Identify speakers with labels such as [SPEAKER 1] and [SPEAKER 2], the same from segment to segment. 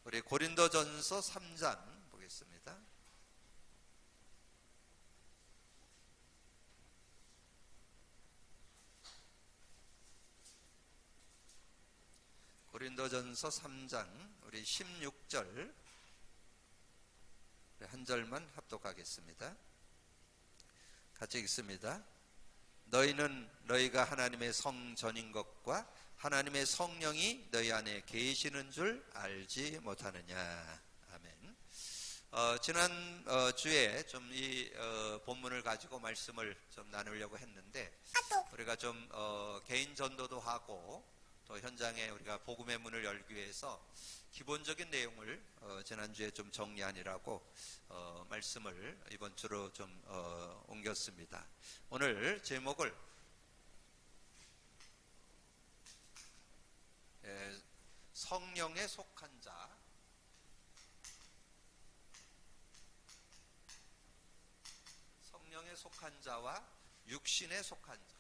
[SPEAKER 1] 우리 고린도전서 3장 보겠습니다. 고린도전서 3장 우리 16절 한 절만 합독하겠습니다. 같이 읽습니다. 너희는 너희가 하나님의 성전인 것과 하나님의 성령이 너희 안에 계시는 줄 알지 못하느냐. 아멘. 지난 주에 좀 이 본문을 가지고 말씀을 좀 나누려고 했는데, 우리가 좀 개인 전도도 하고 또 현장에 우리가 복음의 문을 열기 위해서 기본적인 내용을 지난주에 좀 정리하느라고 말씀을 이번 주로 좀 옮겼습니다. 오늘 제목을 성령에 속한 자, 성령에 속한 자와 육신에 속한 자.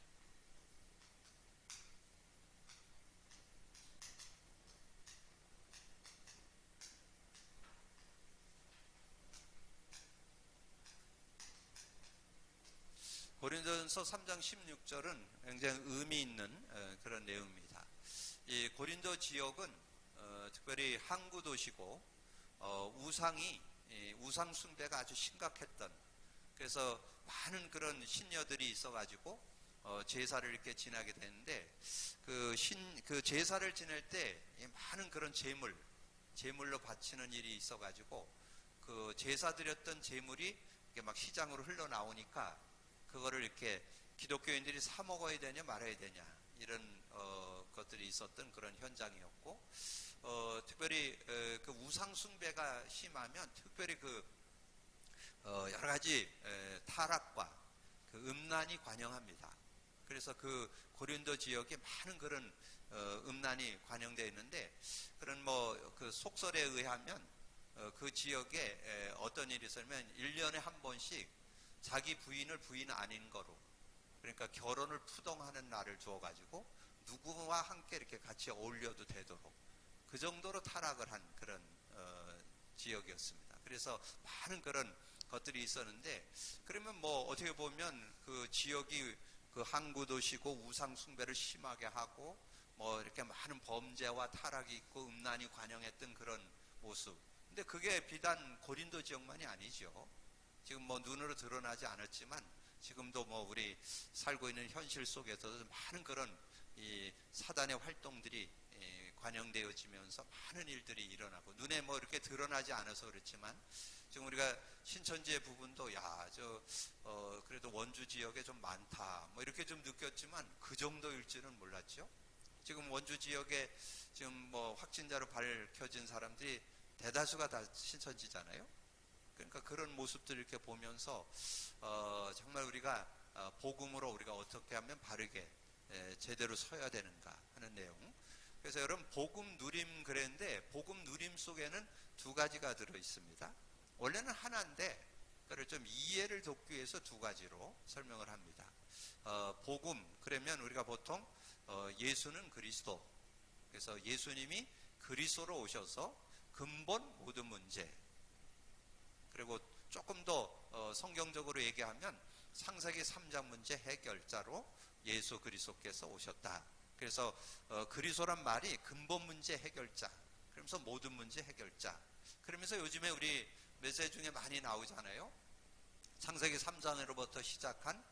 [SPEAKER 1] 고린도전서 3장 16절은 굉장히 의미 있는 그런 내용입니다. 이 고린도 지역은 특별히 항구 도시고 우상 숭배가 아주 심각했던, 그래서 많은 그런 신녀들이 있어가지고 제사를 이렇게 지나게 되는데, 그 제사를 지낼 때 많은 그런 제물로 바치는 일이 있어가지고 그 제사 드렸던 제물이 이렇게 막 시장으로 흘러나오니까 그거를 이렇게 기독교인들이 사 먹어야 되냐 말아야 되냐, 이런 것들이 있었던 그런 현장이었고, 특별히 그 우상 숭배가 심하면 특별히 그 여러 가지 타락과 그 음란이 관영합니다. 그래서 그 고린도 지역에 많은 그런 음란이 관영되어 있는데, 그런 그 속설에 의하면 그 지역에 어떤 일이 있었냐면 1년에 한 번씩 자기 부인을 부인 아닌 거로, 그러니까 결혼을 푸동하는 날을 주어가지고 누구와 함께 이렇게 같이 어울려도 되도록, 그 정도로 타락을 한 그런 지역이었습니다. 그래서 많은 그런 것들이 있었는데, 그러면 뭐 어떻게 보면 그 지역이 그 항구 도시고 우상 숭배를 심하게 하고 뭐 이렇게 많은 범죄와 타락이 있고 음란이 관영했던 그런 모습. 근데 그게 비단 고린도 지역만이 아니죠. 지금 뭐 눈으로 드러나지 않았지만 지금도 뭐 우리 살고 있는 현실 속에서도 많은 그런 이 사단의 활동들이 관영되어지면서 많은 일들이 일어나고, 눈에 뭐 이렇게 드러나지 않아서 그렇지만 지금 우리가 신천지의 부분도 그래도 원주 지역에 좀 많다 뭐 이렇게 좀 느꼈지만 그 정도일지는 몰랐죠. 지금 원주 지역에 지금 뭐 확진자로 밝혀진 사람들이 대다수가 다 신천지잖아요. 그러니까 그런 모습들을 이렇게 보면서 정말 우리가 복음으로 우리가 어떻게 하면 바르게 제대로 서야 되는가 하는 내용. 그래서 여러분, 복음 누림 그랬는데 복음 누림 속에는 두 가지가 들어 있습니다. 원래는 하나인데 그걸 좀 이해를 돕기 위해서 두 가지로 설명을 합니다. 복음 그러면 우리가 보통 예수는 그리스도, 그래서 예수님이 그리스도로 오셔서 근본 모든 문제, 그리고 조금 더 성경적으로 얘기하면 창세기 3장 문제 해결자로 예수 그리스도께서 오셨다. 그래서 그리스도란 말이 근본 문제 해결자, 그러면서 모든 문제 해결자. 그러면서 요즘에 우리 메시지 중에 많이 나오잖아요. 창세기 3장으로부터 시작한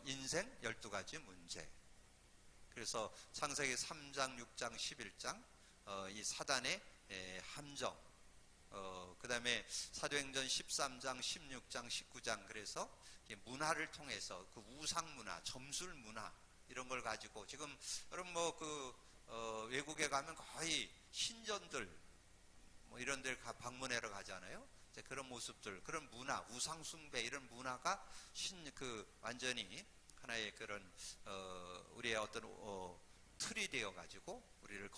[SPEAKER 1] 인생 12가지 문제. 그래서 창세기 3장, 6장, 11장 이 사단의 함정, 그 다음에 사도행전 13장, 16장, 19장, 그래서 문화를 통해서 그 우상 문화, 점술 문화, 이런 걸 가지고 지금 여러분 외국에 가면 거의 신전들 뭐 이런 데를 방문하러 가잖아요. 그런 모습들, 그런 문화, 우상 숭배, 이런 문화가 완전히 하나의 그런 우리의 어떤 틀이 되어 가지고 우리를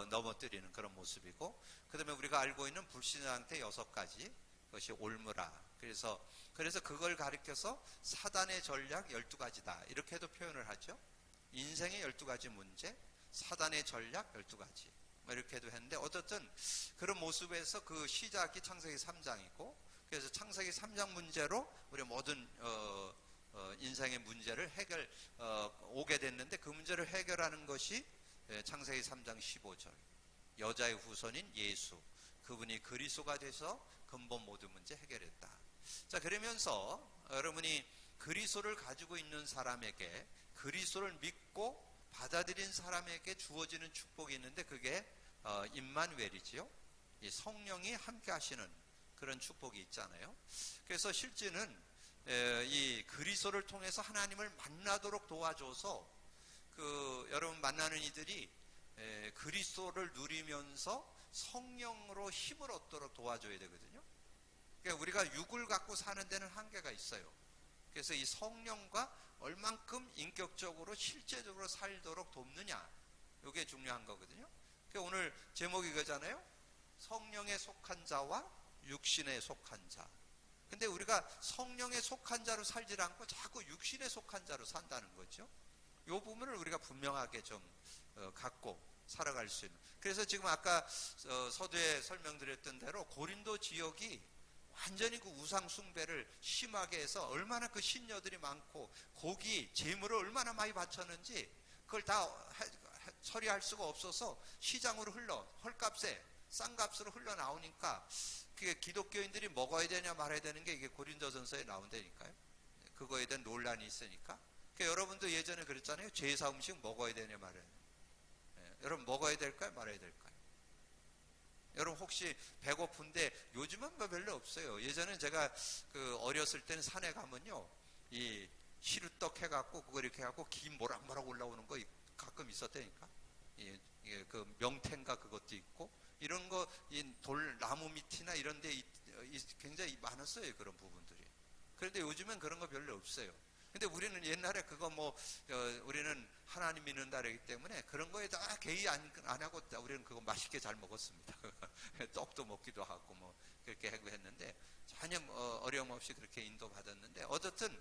[SPEAKER 1] 넘어뜨리는 그런 모습이고, 그 다음에 우리가 알고 있는 불신앙태 6가지, 그것이 올무라. 그래서 그걸 가리켜서 사단의 전략 12가지다 이렇게도 표현을 하죠. 인생의 12가지 문제, 사단의 전략 12가지 뭐 이렇게도 했는데, 어쨌든 그런 모습에서 그 시작이 창세기 3장이고, 그래서 창세기 3장 문제로 우리 모든 인생의 문제를 오게 됐는데, 그 문제를 해결하는 것이 창세기 3장 15절, 여자의 후손인 예수, 그분이 그리스도가 돼서 근본 모든 문제 해결했다. 자, 그러면서 여러분이 그리스도를 가지고 있는 사람에게, 그리스도를 믿고 받아들인 사람에게 주어지는 축복이 있는데, 그게 임마누엘이지요. 이 성령이 함께 하시는 그런 축복이 있잖아요. 그래서 실제는 이 그리스도를 통해서 하나님을 만나도록 도와줘서, 여러분 만나는 이들이 그리스도를 누리면서 성령으로 힘을 얻도록 도와줘야 되거든요. 그러니까 우리가 육을 갖고 사는 데는 한계가 있어요. 그래서 이 성령과 얼만큼 인격적으로 실제적으로 살도록 돕느냐, 이게 중요한 거거든요. 그러니까 오늘 제목이 이거잖아요. 성령에 속한 자와 육신에 속한 자. 근데 우리가 성령에 속한 자로 살지 않고 자꾸 육신에 속한 자로 산다는 거죠. 이 부분을 우리가 분명하게 좀 갖고 살아갈 수 있는. 그래서 지금 아까 서두에 설명드렸던 대로 고린도 지역이 완전히 그 우상 숭배를 심하게 해서 얼마나 그 신녀들이 많고 고기, 재물을 얼마나 많이 바쳤는지 그걸 다 처리할 수가 없어서 시장으로 헐값에 싼 값으로 흘러나오니까, 그게 기독교인들이 먹어야 되냐 말아야 되는 게 이게 고린도전서에 나온다니까요. 그거에 대한 논란이 있으니까. 그러니까 여러분도 예전에 그랬잖아요. 제사 음식 먹어야 되냐 말아야 되냐. 여러분 먹어야 될까요 말아야 될까요? 여러분 혹시 배고픈데, 요즘은 뭐 별로 없어요. 예전에 제가 어렸을 때는 산에 가면요, 이 시루떡 해갖고 그거 이렇게 해갖고 김 모락모락 올라오는 거 가끔 있었다니까. 이게 그 명태인가 그것도 있고, 이런 거 이 나무 밑이나 이런 데 굉장히 많았어요, 그런 부분들이. 그런데 요즘엔 그런 거 별로 없어요. 근데 우리는 옛날에 그거 우리는 하나님 믿는다 그러기 때문에 그런 거에 다 개의 안 하고 우리는 그거 맛있게 잘 먹었습니다. 떡도 먹기도 하고 뭐 그렇게 하고 했는데, 전혀 어려움 없이 그렇게 인도받았는데, 어쨌든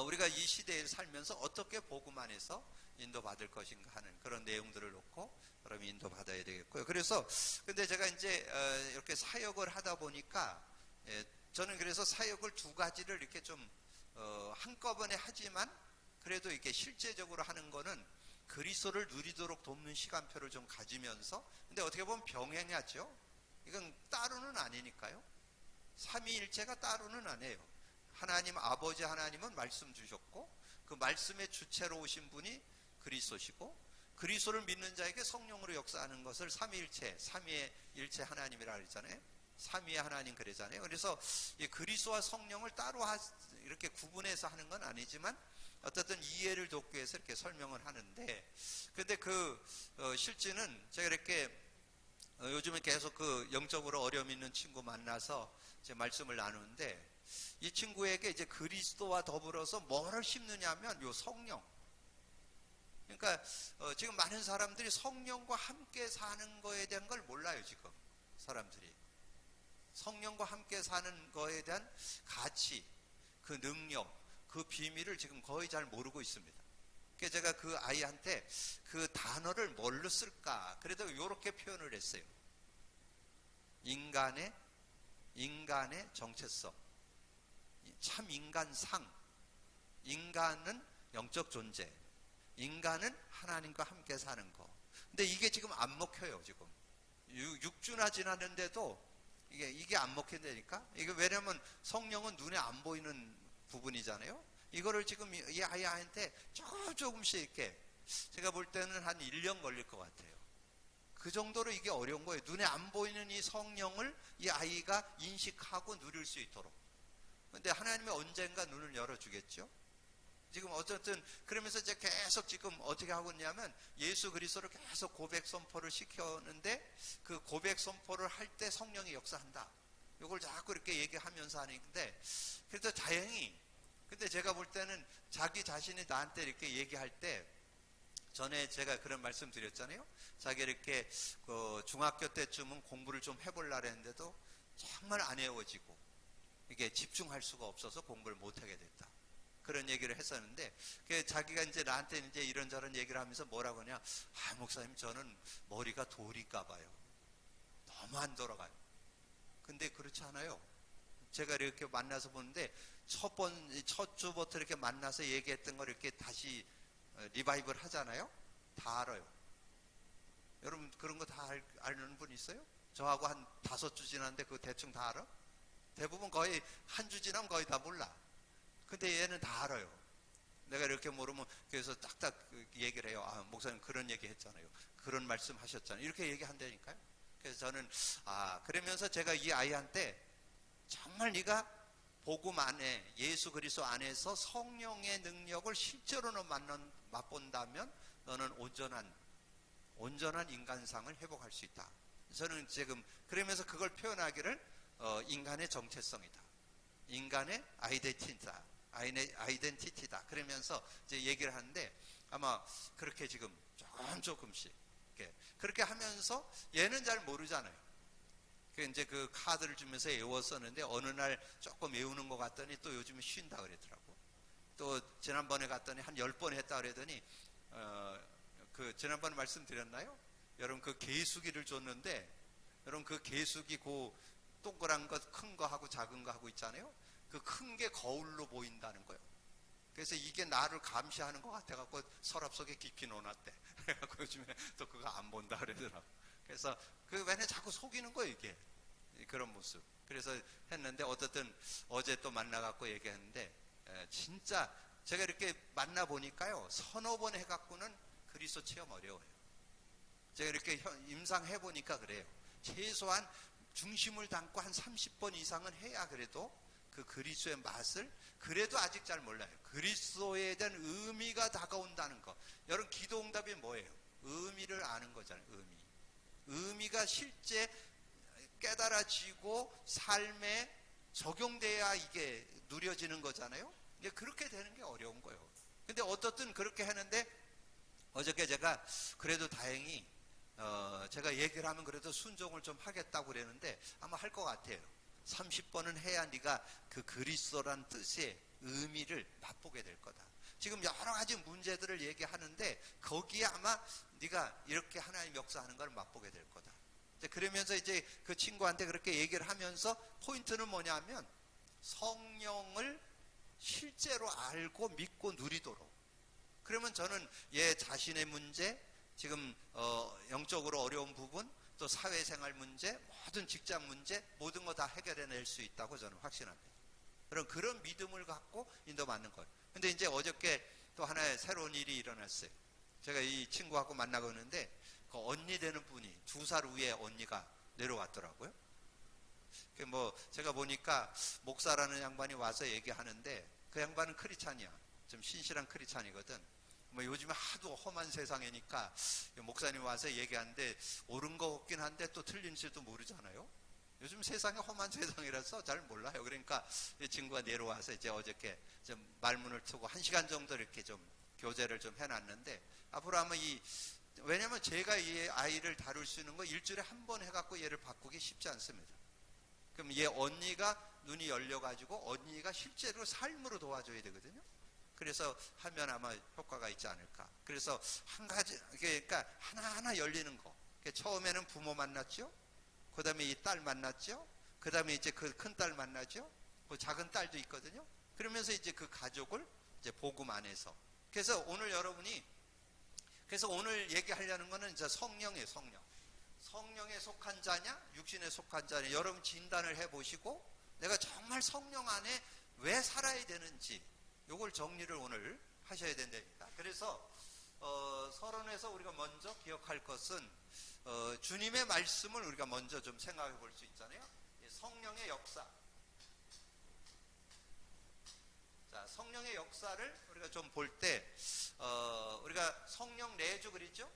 [SPEAKER 1] 우리가 이 시대에 살면서 어떻게 복음 안에서 인도받을 것인가 하는 그런 내용들을 놓고 그럼 인도받아야 되겠고요. 그래서 근데 제가 이제 이렇게 사역을 하다 보니까, 저는 그래서 사역을 두 가지를 이렇게 좀 한꺼번에 하지만, 그래도 이렇게 실제적으로 하는 거는 그리스도를 누리도록 돕는 시간표를 좀 가지면서, 근데 어떻게 보면 병행하죠. 이건 따로는 아니니까요. 삼위일체가 따로는 아니에요. 하나님 아버지 하나님은 말씀 주셨고, 그 말씀의 주체로 오신 분이 그리스도시고, 그리스도를 믿는 자에게 성령으로 역사하는 것을 삼위일체, 삼위일체 하나님이라 그랬잖아요. 삼위의 하나님 그러잖아요. 그래서 이 그리스도와 성령을 따로 이렇게 구분해서 하는 건 아니지만, 어쨌든 이해를 돕기 위해서 이렇게 설명을 하는데, 근데 실제는 제가 이렇게 요즘에 계속 영적으로 어려움 있는 친구 만나서 제 말씀을 나누는데, 이 친구에게 이제 그리스도와 더불어서 뭐를 심느냐면 요 성령. 그러니까 지금 많은 사람들이 성령과 함께 사는 거에 대한 걸 몰라요. 지금 사람들이 성령과 함께 사는 거에 대한 가치, 그 능력, 그 비밀을 지금 거의 잘 모르고 있습니다. 그래서 제가 그 아이한테 그 단어를 뭘로 쓸까, 그래도 이렇게 표현을 했어요. 인간의 정체성, 참 인간상. 인간은 영적 존재, 인간은 하나님과 함께 사는 거. 근데 이게 지금 안 먹혀요. 지금 6주나 지났는데도 이게 안 먹힌다니까. 이게 왜냐면 성령은 눈에 안 보이는 부분이잖아요. 이거를 지금 이 아이한테 조금씩 이렇게, 제가 볼 때는 한 1년 걸릴 것 같아요. 그 정도로 이게 어려운 거예요. 눈에 안 보이는 이 성령을 이 아이가 인식하고 누릴 수 있도록. 근데 하나님이 언젠가 눈을 열어주겠죠. 지금 어쨌든 그러면서 이제 계속 지금 어떻게 하고 있냐면, 예수 그리스도를 계속 고백 선포를 시켰는데, 그 고백 선포를 할 때 성령이 역사한다. 이걸 자꾸 이렇게 얘기하면서 하는데, 그래도 다행히, 근데 제가 볼 때는 자기 자신이 나한테 이렇게 얘기할 때, 전에 제가 그런 말씀 드렸잖아요. 자기 이렇게 중학교 때쯤은 공부를 좀 해보려고 했는데도 정말 안 외워지고, 이게 집중할 수가 없어서 공부를 못하게 됐다. 그런 얘기를 했었는데, 자기가 이제 나한테 이제 이런저런 얘기를 하면서 뭐라고 하냐, 목사님 저는 머리가 돌인가 봐요. 너무 안 돌아가요. 근데 그렇지 않아요. 제가 이렇게 만나서 보는데 첫 주부터 이렇게 만나서 얘기했던 걸 이렇게 다시 리바이벌 하잖아요. 다 알아요. 여러분 그런 거 다 아는 분 있어요? 저하고 한 5주 지났는데 그거 대충 다 알아? 대부분 거의 한 주 지나면 거의 다 몰라. 근데 얘는 다 알아요. 내가 이렇게 모르면 그래서 딱딱 얘기를 해요. 목사님 그런 얘기 했잖아요. 그런 말씀 하셨잖아요. 이렇게 얘기한다니까요. 그래서 저는 그러면서 제가 이 아이한테 정말 네가 복음 안에 예수 그리스도 안에서 성령의 능력을 실제로는 맛본다면 너는 온전한 인간상을 회복할 수 있다. 저는 지금 그러면서 그걸 표현하기를 인간의 정체성이다. 인간의 아이덴티티다. 그러면서 이제 얘기를 하는데 아마 그렇게 지금 조금씩 그렇게 하면서 얘는 잘 모르잖아요. 이제 그 카드를 주면서 외웠었는데 어느 날 조금 외우는 것 같더니 또 요즘에 쉰다 그러더라고. 또 지난번에 갔더니 한 10번 했다 그러더니 그 지난번에 말씀드렸나요? 여러분 그 개수기를 줬는데 여러분 그 개수기 그 동그란 거 큰 거 하고 작은 거 하고 있잖아요. 그 큰 게 거울로 보인다는 거예요. 그래서 이게 나를 감시하는 것 같아갖고 서랍 속에 깊이 넣어놨대. 그래갖고 요즘에 또 그거 안 본다 그러더라고. 그래서 그 왜냐 자꾸 속이는 거예요 이게. 그런 모습. 그래서 했는데 어쨌든 어제 또 만나갖고 얘기했는데 진짜 제가 이렇게 만나보니까요 서너 번 해갖고는 그리스도 체험 어려워요. 제가 이렇게 임상해보니까 그래요. 최소한 중심을 담고 한 30번 이상은 해야 그래도 그 그리스도의 맛을 그래도 아직 잘 몰라요. 그리스도에 대한 의미가 다가온다는 거. 여러분 기도응답이 뭐예요? 의미를 아는 거잖아요. 의미가 실제 깨달아지고 삶에 적용돼야 이게 누려지는 거잖아요. 근데 그렇게 되는 게 어려운 거예요. 근데 어떻든 그렇게 하는데 어저께 제가 그래도 다행히 제가 얘기를 하면 그래도 순종을 좀 하겠다고 그랬는데 아마 할 것 같아요. 30번은 해야 네가 그 그리스도란 뜻의 의미를 맛보게 될 거다. 지금 여러 가지 문제들을 얘기하는데 거기에 아마 네가 이렇게 하나님 역사하는 걸 맛보게 될 거다. 그러면서 이제 그 친구한테 그렇게 얘기를 하면서 포인트는 뭐냐면 성령을 실제로 알고 믿고 누리도록. 그러면 저는 얘 자신의 문제, 지금 영적으로 어려운 부분, 또 사회생활 문제, 모든 직장 문제, 모든 거 다 해결해낼 수 있다고 저는 확신합니다. 그런 믿음을 갖고 인도받는 거예요. 근데 이제 어저께 또 하나의 새로운 일이 일어났어요. 제가 이 친구하고 만나고 있는데 그 언니 되는 분이 2살 위에 언니가 내려왔더라고요. 뭐 제가 보니까 목사라는 양반이 와서 얘기하는데 그 양반은 크리스찬이야. 좀 신실한 크리스찬이거든. 뭐 요즘에 하도 험한 세상이니까 목사님 와서 얘기하는데 옳은 거 없긴 한데 또 틀린지도 모르잖아요. 요즘 세상이 험한 세상이라서 잘 몰라요. 그러니까 이 친구가 내려와서 이제 어저께 좀 말문을 트고 1시간 정도 이렇게 좀 교제를 좀 해놨는데 앞으로 아마 왜냐면 제가 이 아이를 다룰 수 있는 거 일주일에 한 번 해갖고 얘를 바꾸기 쉽지 않습니다. 그럼 얘 언니가 눈이 열려가지고 언니가 실제로 삶으로 도와줘야 되거든요. 그래서 하면 아마 효과가 있지 않을까. 그래서 한 가지, 그러니까 하나하나 열리는 거. 처음에는 부모 만났죠. 그 다음에 이 딸 만났죠. 그 다음에 이제 그 큰 딸 만나죠. 그 작은 딸도 있거든요. 그러면서 이제 그 가족을 이제 복음 안에서. 그래서 오늘 여러분이, 그래서 오늘 얘기하려는 거는 이제 성령이에요, 성령. 성령에 속한 자냐, 육신에 속한 자냐. 여러분 진단을 해보시고 내가 정말 성령 안에 왜 살아야 되는지 요걸 정리를 오늘 하셔야 된다니까. 그래서 서론에서 우리가 먼저 기억할 것은 주님의 말씀을 우리가 먼저 좀 생각해 볼 수 있잖아요. 성령의 역사. 자, 성령의 역사를 우리가 좀 볼 때 우리가 성령 내주 그랬죠?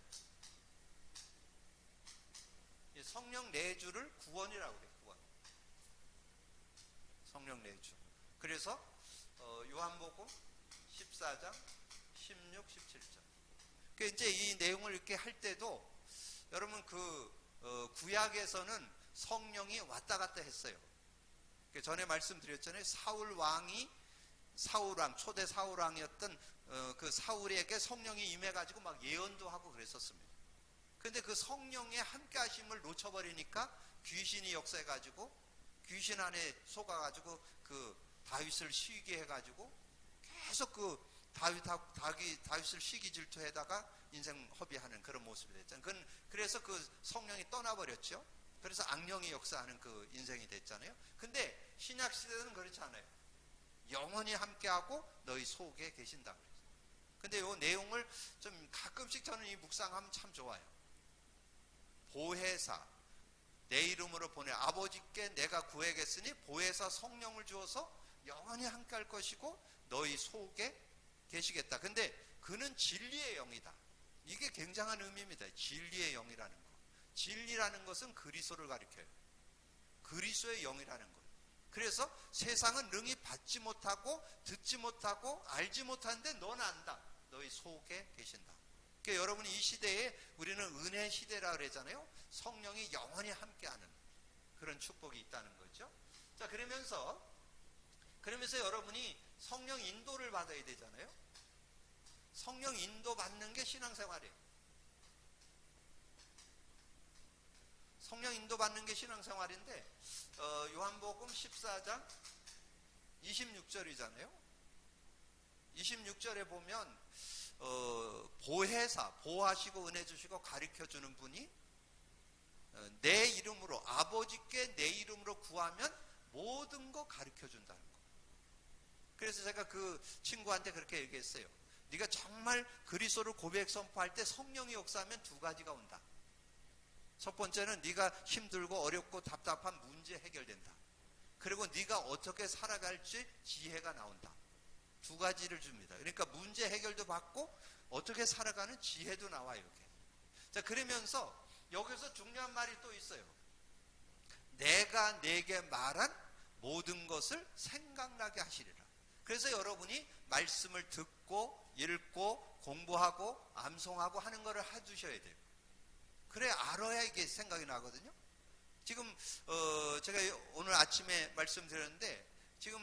[SPEAKER 1] 성령 내주를 구원이라고 그래요. 구원. 성령 내주. 그래서 요한복음 14장 16, 17절. 그 이제 이 내용을 이렇게 할 때도 여러분 구약에서는 성령이 왔다 갔다 했어요. 전에 말씀드렸잖아요. 사울 왕이 사울왕, 초대 사울왕이었던 그 사울에게 성령이 임해가지고 막 예언도 하고 그랬었습니다. 근데 그 성령의 함께 하심을 놓쳐버리니까 귀신이 역사해가지고 귀신 안에 속아가지고 그 다윗을 시기게 해가지고 계속 그 다윗을 시기 질투해다가 인생 허비하는 그런 모습이 됐잖아요. 그래서 그 성령이 떠나버렸죠. 그래서 악령이 역사하는 그 인생이 됐잖아요. 근데 신약 시대는 그렇지 않아요. 영원히 함께하고 너희 속에 계신다 그랬어요. 근데 이 내용을 좀 가끔씩 저는 이 묵상하면 참 좋아요. 보혜사, 내 이름으로 보내 아버지께 내가 구하겠으니 보혜사 성령을 주어서 영원히 함께할 것이고 너희 속에 계시겠다. 근데 그는 진리의 영이다. 이게 굉장한 의미입니다. 진리의 영이라는 거. 진리라는 것은 그리스도를 가리켜요. 그리스도의 영이라는 것. 그래서 세상은 능히 받지 못하고 듣지 못하고 알지 못하는데 너는 안다. 너희 속에 계신다. 그러니까 여러분이 이 시대에 우리는 은혜 시대라 그러잖아요. 성령이 영원히 함께하는 그런 축복이 있다는 거죠. 자, 그러면서 여러분이 성령 인도를 받아야 되잖아요. 성령 인도 받는 게 신앙생활이에요. 성령 인도 받는 게 신앙생활인데 요한복음 14장 26절이잖아요. 26절에 보면 보혜사, 보호하시고 은혜 주시고 가르쳐주는 분이 내 이름으로 아버지께 내 이름으로 구하면 모든 거 가르쳐준다는 거. 그래서 제가 그 친구한테 그렇게 얘기했어요. 네가 정말 그리스도를 고백 선포할 때 성령이 역사하면 두 가지가 온다. 첫 번째는 네가 힘들고 어렵고 답답한 문제 해결된다. 그리고 네가 어떻게 살아갈지 지혜가 나온다. 두 가지를 줍니다. 그러니까 문제 해결도 받고 어떻게 살아가는 지혜도 나와요. 이렇게. 자, 그러면서 여기서 중요한 말이 또 있어요. 내가 내게 말한 모든 것을 생각나게 하시리라. 그래서 여러분이 말씀을 듣고 읽고 공부하고 암송하고 하는 거를 해두셔야 돼요. 그래 알아야 이게 생각이 나거든요. 지금 제가 오늘 아침에 말씀드렸는데 지금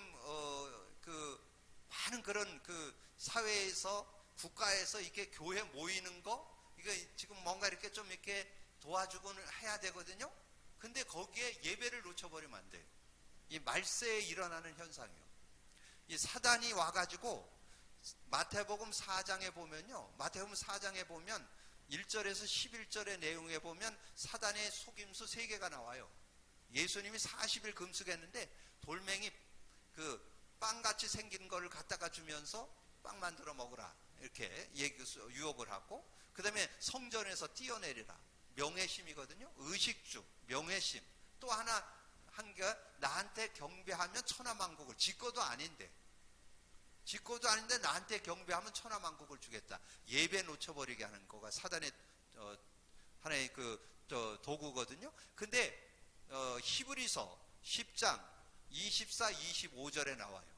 [SPEAKER 1] 그 많은 그런 그 사회에서 국가에서 이렇게 교회 모이는 거 이거 지금 뭔가 이렇게 좀 이렇게 도와주고는 해야 되거든요. 근데 거기에 예배를 놓쳐버리면 안 돼요. 이 말세에 일어나는 현상이요. 이 사단이 와가지고 마태복음 4장에 보면요. 마태복음 4장에 보면 1절에서 11절의 내용에 보면 사단의 속임수 3개가 나와요. 예수님이 40일 금식했는데 돌멩이 그 빵같이 생긴 거를 갖다가 주면서 빵 만들어 먹으라 이렇게 유혹을 하고, 그 다음에 성전에서 뛰어내리라 명예심이거든요. 의식주 명예심. 또 하나 한 게 나한테 경배하면 천하만국을, 지거도 아닌데 나한테 경배하면 천하만국을 주겠다. 예배 놓쳐버리게 하는 거가 사단의 하나의 그 도구거든요. 근데 히브리서 10장 24, 25절에 나와요.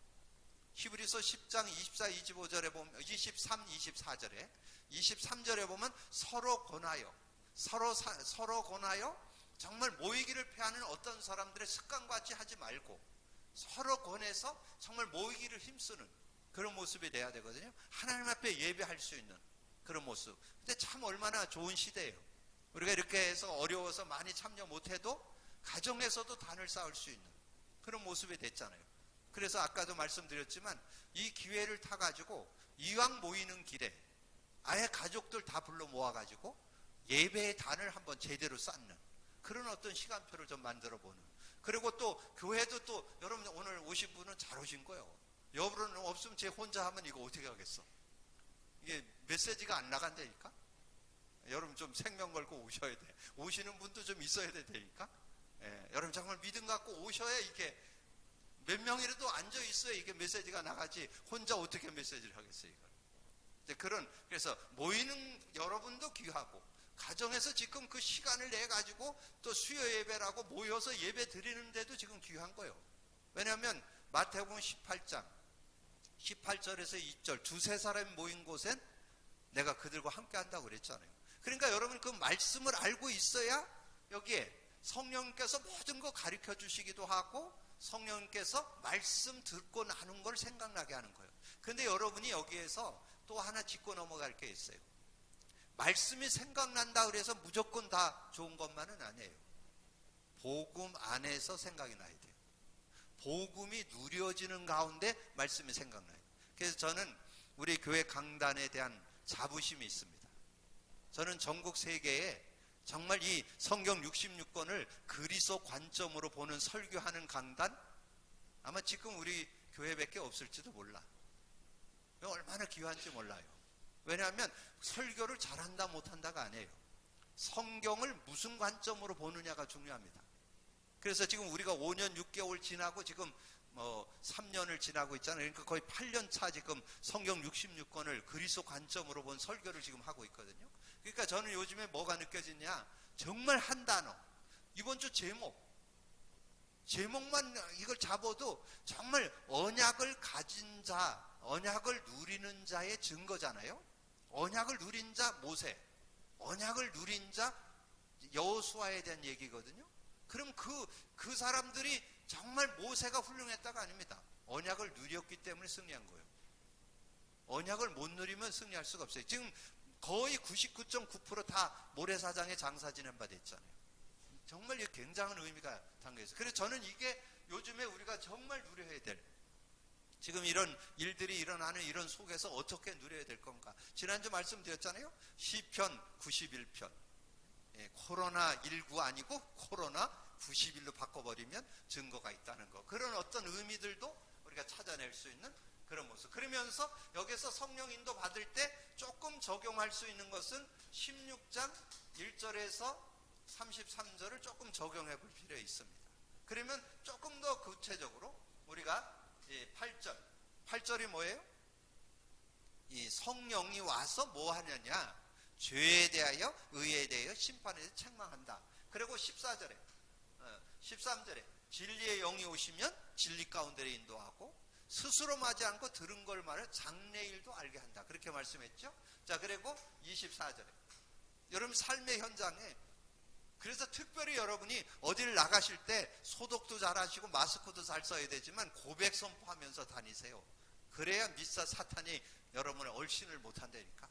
[SPEAKER 1] 히브리서 10장 24, 25절에 보면 23, 24절에 23절에 보면 서로 권하여 정말 모이기를 피하는 어떤 사람들의 습관과 같이 하지 말고 서로 권해서 정말 모이기를 힘쓰는 그런 모습이 돼야 되거든요. 하나님 앞에 예배할 수 있는 그런 모습. 근데 참 얼마나 좋은 시대예요. 우리가 이렇게 해서 어려워서 많이 참여 못해도 가정에서도 단을 쌓을 수 있는 그런 모습이 됐잖아요. 그래서 아까도 말씀드렸지만 이 기회를 타가지고 이왕 모이는 길에 아예 가족들 다 불러 모아가지고 예배의 단을 한번 제대로 쌓는 그런 어떤 시간표를 좀 만들어 보는. 그리고 또 교회도 또 여러분 오늘 오신 분은 잘 오신 거예요. 여러분 없으면 제 혼자 하면 이거 어떻게 하겠어? 이게 메시지가 안 나간다니까? 여러분 좀 생명 걸고 오셔야 돼. 오시는 분도 좀 있어야 되니까. 예, 여러분 정말 믿음 갖고 오셔야 이게 몇 명이라도 앉아 있어야 이게 메시지가 나가지 혼자 어떻게 메시지를 하겠어요, 이걸. 그래서 모이는 여러분도 귀하고 가정에서 지금 그 시간을 내 가지고 또 수요 예배라고 모여서 예배 드리는데도 지금 귀한 거예요. 왜냐하면 마태복음 18장 18절에서 2절 두세 사람이 모인 곳엔 내가 그들과 함께 한다고 그랬잖아요. 그러니까 여러분 그 말씀을 알고 있어야 여기에 성령께서 모든 거 가르쳐 주시기도 하고 성령께서 말씀 듣고 나눈 걸 생각나게 하는 거예요. 근데 여러분이 여기에서 또 하나 짚고 넘어갈 게 있어요. 말씀이 생각난다 그래서 무조건 다 좋은 것만은 아니에요. 복음 안에서 생각이 나야 돼요. 복음이 누려지는 가운데 말씀이 생각나요. 그래서 저는 우리 교회 강단에 대한 자부심이 있습니다. 저는 전국 세계에 정말 이 성경 66권을 그리스도 관점으로 보는 설교하는 강단, 아마 지금 우리 교회밖에 없을지도 몰라. 얼마나 귀한지 몰라요. 왜냐하면 설교를 잘한다 못한다가 아니에요. 성경을 무슨 관점으로 보느냐가 중요합니다. 그래서 지금 우리가 5년 6개월 지나고 지금 3년을 지나고 있잖아요. 그러니까 거의 8년 차 지금 성경 66권을 그리스도 관점으로 본 설교를 지금 하고 있거든요. 그러니까 저는 요즘에 뭐가 느껴지냐, 정말 한 단어, 이번 주 제목만 이걸 잡아도 정말 언약을 가진 자, 언약을 누리는 자의 증거잖아요. 언약을 누린 자 모세, 언약을 누린 자 여호수아에 대한 얘기거든요. 그럼 그 사람들이 정말 모세가 훌륭했다가 아닙니다. 언약을 누렸기 때문에 승리한 거예요. 언약을 못 누리면 승리할 수가 없어요. 지금 거의 99.9% 다 모래사장에 장사 지낸 바 됐잖아요. 정말 굉장한 의미가 담겨있어요. 그래서 저는 이게 요즘에 우리가 정말 누려야 될, 지금 이런 일들이 일어나는 이런 속에서 어떻게 누려야 될 건가. 지난주 말씀드렸잖아요. 시편 91편. 코로나19 아니고 코로나 91로 바꿔버리면 증거가 있다는 거. 그런 어떤 의미들도 우리가 찾아낼 수 있는 그런 모습. 그러면서 여기서 성령 인도 받을 때 조금 적용할 수 있는 것은 16장 1절에서 33절을 조금 적용해 볼 필요가 있습니다. 그러면 조금 더 구체적으로 우리가 8절이 뭐예요? 이 성령이 와서 뭐 하느냐? 죄에 대하여, 의에 대하여, 심판에 대해 책망한다. 그리고 13절에 진리의 영이 오시면 진리 가운데 인도하고 스스로 하지 않고 들은 걸 말해 장래일도 알게 한다. 그렇게 말씀했죠. 자, 그리고 24절에 여러분 삶의 현장에, 그래서 특별히 여러분이 어디를 나가실 때 소독도 잘 하시고 마스크도 잘 써야 되지만 고백 선포하면서 다니세요. 그래야 미사 사탄이 여러분의 얼씬을 못한다니까.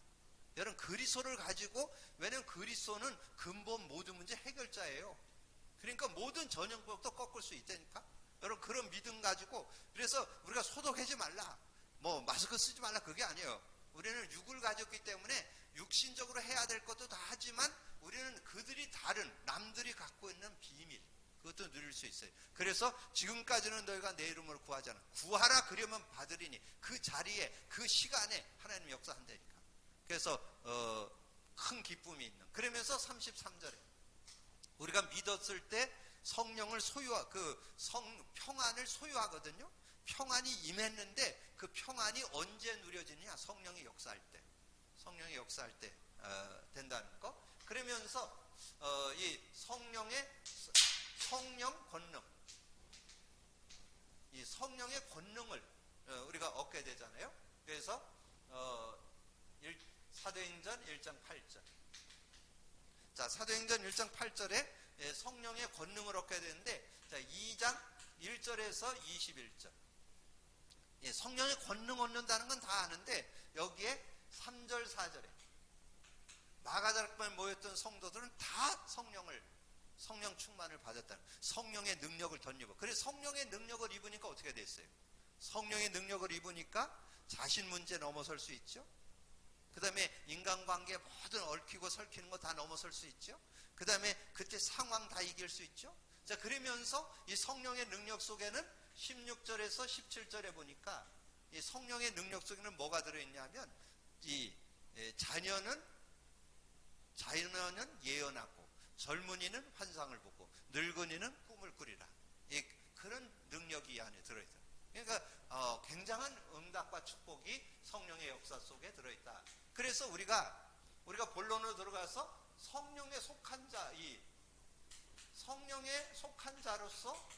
[SPEAKER 1] 여러분 그리스도를 가지고, 왜냐하면 그리스도는 근본 모든 문제 해결자예요. 그러니까 모든 전형법도 꺾을 수 있다니까. 여러분 그런 믿음 가지고, 그래서 우리가 소독하지 말라, 뭐 마스크 쓰지 말라, 그게 아니에요. 우리는 육을 가졌기 때문에 육신적으로 해야 될 것도 다 하지만 우리는 그들이 다른, 남들이 갖고 있는 비밀, 그것도 누릴 수 있어요. 그래서 지금까지는 너희가 내 이름으로 구하잖아. 구하라 그러면 받으리니, 그 자리에 그 시간에 하나님 역사한다니까. 그래서 큰 기쁨이 있는. 그러면서 33절에 우리가 믿었을 때 성령을 평안을 소유하거든요. 평안이 임했는데 그 평안이 언제 누려지느냐? 성령이 역사할 때 된다는 거. 그러면서 이 성령 권능, 이 성령의 권능을 우리가 얻게 되잖아요. 그래서 사도행전 1장 8절. 자, 사도행전 1장 8절에 성령의 권능을 얻게 되는데, 자, 2장 1절에서 21절. 성령의 권능 얻는다는 건 다 아는데, 여기에 3절 4절에 마가다락방에 모였던 성도들은 다 성령 충만을 받았다는, 성령의 능력을 덧입어. 그래서 성령의 능력을 입으니까 어떻게 됐어요? 성령의 능력을 입으니까 자신 문제 넘어설 수 있죠. 그 다음에 인간관계 모든 얽히고 설키는 거 다 넘어설 수 있죠. 그 다음에 그때 상황 다 이길 수 있죠. 자, 그러면서 이 성령의 능력 속에는 16절에서 17절에 보니까 이 성령의 능력 속에는 뭐가 들어있냐면, 이 자녀는 예언하고, 젊은이는 환상을 보고, 늙은이는 꿈을 꾸리라. 그런 능력이 이 안에 들어있다. 그러니까 굉장한 응답과 축복이 성령의 역사 속에 들어있다. 그래서 우리가 본론으로 들어가서 성령에 속한 자, 이 성령에 속한 자로서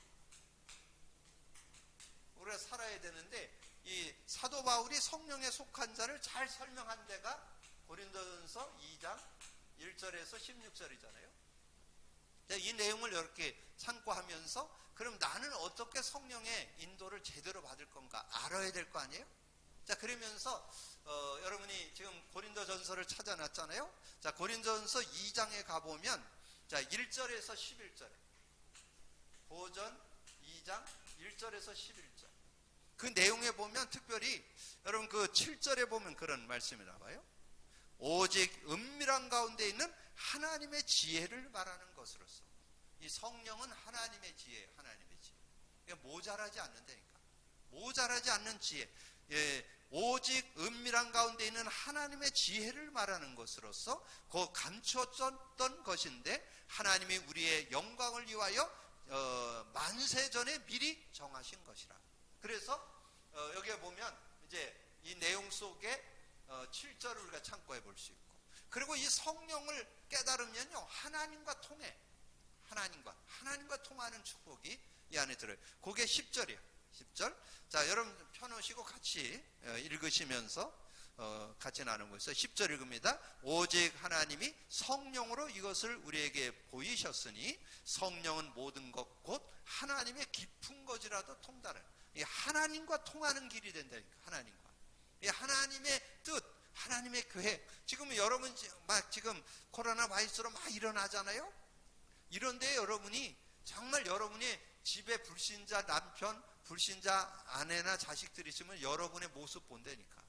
[SPEAKER 1] 우리가 살아야 되는데, 이 사도 바울이 성령에 속한 자를 잘 설명한 데가 고린도전서 2장 1절에서 16절이잖아요. 이 내용을 이렇게 참고하면서 그럼 나는 어떻게 성령의 인도를 제대로 받을 건가 알아야 될 거 아니에요? 자, 그러면서 여러분이 지금 고린도전서를 찾아놨잖아요. 자, 고린도전서 2장에 가보면 자, 1절에서 11절. 고전 2장 1절에서 11절. 그 내용에 보면 특별히 여러분 그 7절에 보면 그런 말씀이 나와요. 오직 은밀한 가운데 있는 하나님의 지혜를 말하는 것으로서. 이 성령은 하나님의 지혜예요. 하나님의 지혜. 그러니까 모자라지 않는다니까. 모자라지 않는 지혜. 예, 오직 은밀한 가운데 있는 하나님의 지혜를 말하는 것으로서 그 감추었던 것인데 하나님이 우리의 영광을 위하여 만세 전에 미리 정하신 것이라. 그래서 여기에 보면 이제 이 내용 속에 7절을 우리가 참고해 볼 수 있고, 그리고 이 성령을 깨달으면요 하나님과 통해, 하나님과 통하는 축복이 이 안에 들어요. 그게 10절이에요. 10절. 자, 여러분 펴놓으시고 같이 읽으시면서 같이 나누고 있어요. 10절 읽습니다. 오직 하나님이 성령으로 이것을 우리에게 보이셨으니 성령은 모든 것 곧 하나님의 깊은 것이라도 통달은, 이 하나님과 통하는 길이 된다니까. 하나님과, 이 하나님의 뜻, 하나님의 계획. 지금 여러분 막 지금 코로나 바이러스로 막 일어나잖아요. 이런데 여러분이 정말 여러분이 집에 불신자 남편, 불신자 아내나 자식들이 있으면 여러분의 모습 본다니까.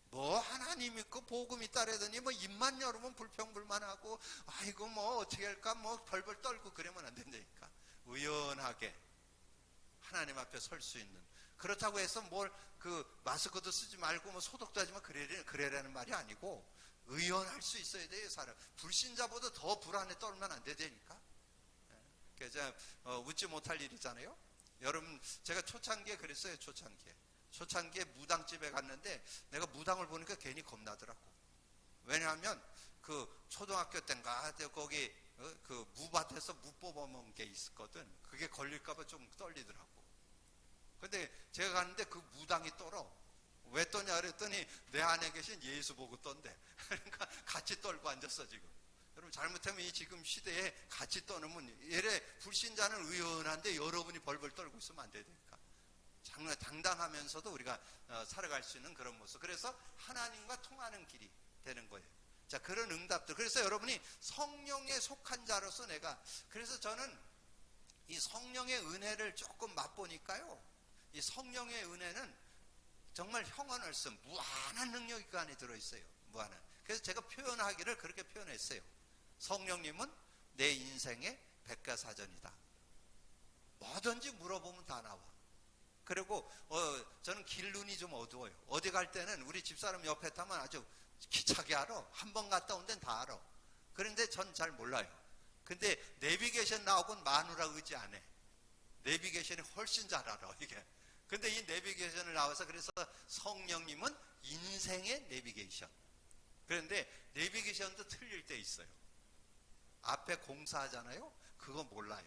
[SPEAKER 1] 뭐 하나님 믿고 복음 있다 그러더니 뭐 입만 열으면 불평불만하고 아이고 뭐 어떻게 할까 뭐 벌벌 떨고 그러면 안 된다니까. 의연하게 하나님 앞에 설 수 있는. 그렇다고 해서 뭘 그 마스크도 쓰지 말고 뭐 소독도 하지 마 그래라는 말이 아니고 의연할 수 있어야 돼요. 사람 불신자보다 더 불안에 떨면 안 되니까. 그래서 웃지 못할 일이잖아요. 여러분 제가 초창기에 그랬어요. 초창기에 무당집에 갔는데 내가 무당을 보니까 괜히 겁나더라고. 왜냐하면 그 초등학교 때인가 거기 그 무밭에서 무 뽑아먹은 게 있었거든. 그게 걸릴까봐 좀 떨리더라고. 근데 제가 갔는데 그 무당이 떨어. 왜 떠냐 그랬더니 내 안에 계신 예수 보고 떤대. 그러니까 같이 떨고 앉았어 지금. 여러분 잘못하면 이 지금 시대에 같이 떠놓으면 예래 불신자는 의연한데 여러분이 벌벌 떨고 있으면 안 되니까. 정말 당당하면서도 우리가 살아갈 수 있는 그런 모습. 그래서 하나님과 통하는 길이 되는 거예요. 자, 그런 응답들. 그래서 여러분이 성령에 속한 자로서 그래서 저는 이 성령의 은혜를 조금 맛보니까요. 이 성령의 은혜는 정말 형언을쓴 무한한 능력이 그 안에 들어있어요. 무한한. 그래서 제가 표현하기를 그렇게 표현했어요. 성령님은 내 인생의 백과사전이다. 뭐든지 물어보면 다 나와. 그리고 저는 길눈이 좀 어두워요. 어디 갈 때는 우리 집사람 옆에 타면 아주 기차게 알아. 한 번 갔다 온 데는 다 알아. 그런데 전 잘 몰라요. 근데 내비게이션 나오고는 마누라 의지 안 해. 내비게이션이 훨씬 잘 알아 이게. 근데 이 내비게이션을 나와서 그래서 성령님은 인생의 내비게이션. 그런데 내비게이션도 틀릴 때 있어요. 앞에 공사하잖아요. 그거 몰라요.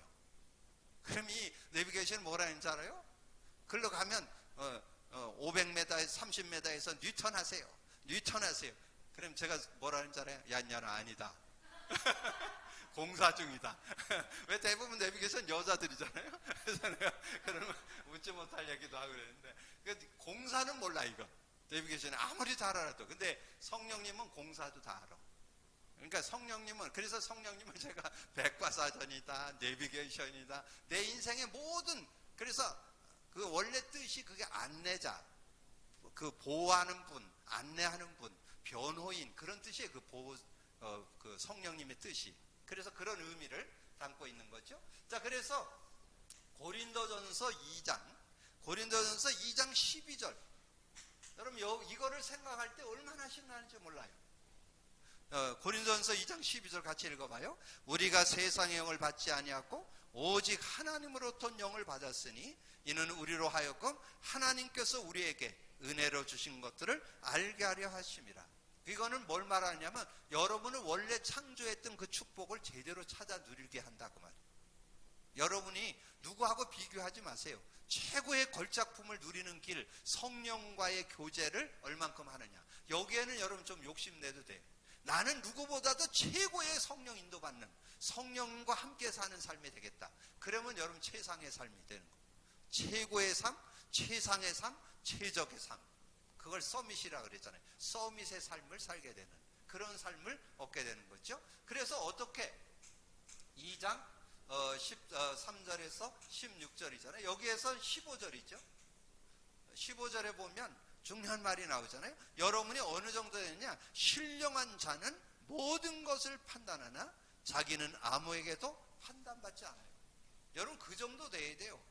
[SPEAKER 1] 그럼 이 내비게이션 뭐라 하는지 알아요? 글로 가면 500m에서 30m에서 뉴턴 하세요. 그럼 제가 뭐라 하는지 알아요? 야, 인연아 아니다. 공사 중이다. 왜 대부분 내비게이션 여자들이잖아요. 그래서 내가 그러면 웃지 못할 얘기도 하고 그랬는데 공사는 몰라 이거. 내비게이션이 아무리 잘 알아도. 근데 성령님은 공사도 다 알아. 그러니까 그래서 성령님은 제가 백과사전이다, 내비게이션이다, 내 인생의 모든, 그래서 그 원래 뜻이 그게 안내자, 그 보호하는 분, 안내하는 분, 변호인, 그런 뜻이에요. 그 성령님의 뜻이. 그래서 그런 의미를 담고 있는 거죠. 자, 그래서 고린도전서 2장 12절. 여러분 이거를 생각할 때 얼마나 신나는지 몰라요. 고린도전서 2장 12절 같이 읽어봐요. 우리가 세상의 영을 받지 아니하고 오직 하나님으로부터 영을 받았으니 이는 우리로 하여금 하나님께서 우리에게 은혜로 주신 것들을 알게 하려 하심이라. 이거는 뭘 말하냐면 여러분은 원래 창조했던 그 축복을 제대로 찾아 누리게 한다고 말이에요. 여러분이 누구하고 비교하지 마세요. 최고의 걸작품을 누리는 길, 성령과의 교제를 얼만큼 하느냐. 여기에는 여러분 좀 욕심내도 돼요. 나는 누구보다도 최고의 성령 인도받는, 성령과 함께 사는 삶이 되겠다. 그러면 여러분 최상의 삶이 되는 거예요. 최고의 삶, 최상의 삶, 최적의 삶. 그걸 서밋이라고 그랬잖아요. 서밋의 삶을 살게 되는 그런 삶을 얻게 되는 거죠. 그래서 어떻게 2장 13절에서 16절이잖아요. 여기에서 15절이죠. 15절에 보면 중요한 말이 나오잖아요. 여러분이 어느 정도 되느냐? 신령한 자는 모든 것을 판단하나 자기는 아무에게도 판단받지 않아요. 여러분 그 정도 돼야 돼요.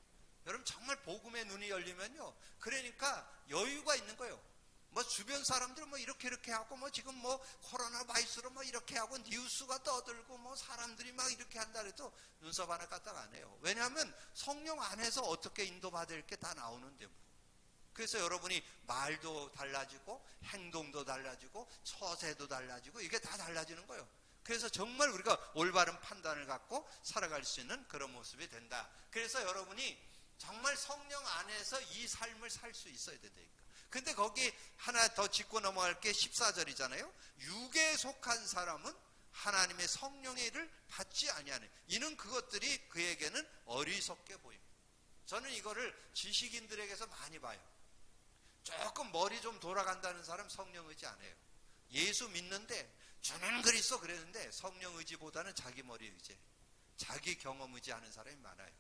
[SPEAKER 1] 여러분 정말 복음의 눈이 열리면요, 그러니까 여유가 있는 거예요. 뭐 주변 사람들 뭐 이렇게 하고 뭐 지금 뭐 코로나 바이러스로 뭐 이렇게 하고 뉴스가 떠들고 뭐 사람들이 막 이렇게 한다 해도 눈썹 하나 까딱 안 해요. 왜냐하면 성령 안에서 어떻게 인도받을 게 다 나오는데 뭐. 그래서 여러분이 말도 달라지고 행동도 달라지고 처세도 달라지고 이게 다 달라지는 거예요. 그래서 정말 우리가 올바른 판단을 갖고 살아갈 수 있는 그런 모습이 된다. 그래서 여러분이 정말 성령 안에서 이 삶을 살 수 있어야 된다니까. 근데 거기 하나 더 짚고 넘어갈 게 14절이잖아요. 육에 속한 사람은 하나님의 성령의 일을 받지 아니하는, 이는 그것들이 그에게는 어리석게 보입니다. 저는 이거를 지식인들에게서 많이 봐요. 조금 머리 좀 돌아간다는 사람 성령 의지 안 해요. 예수 믿는데 주는 그리스도 그랬는데 성령 의지보다는 자기 머리 의지, 자기 경험 의지하는 사람이 많아요.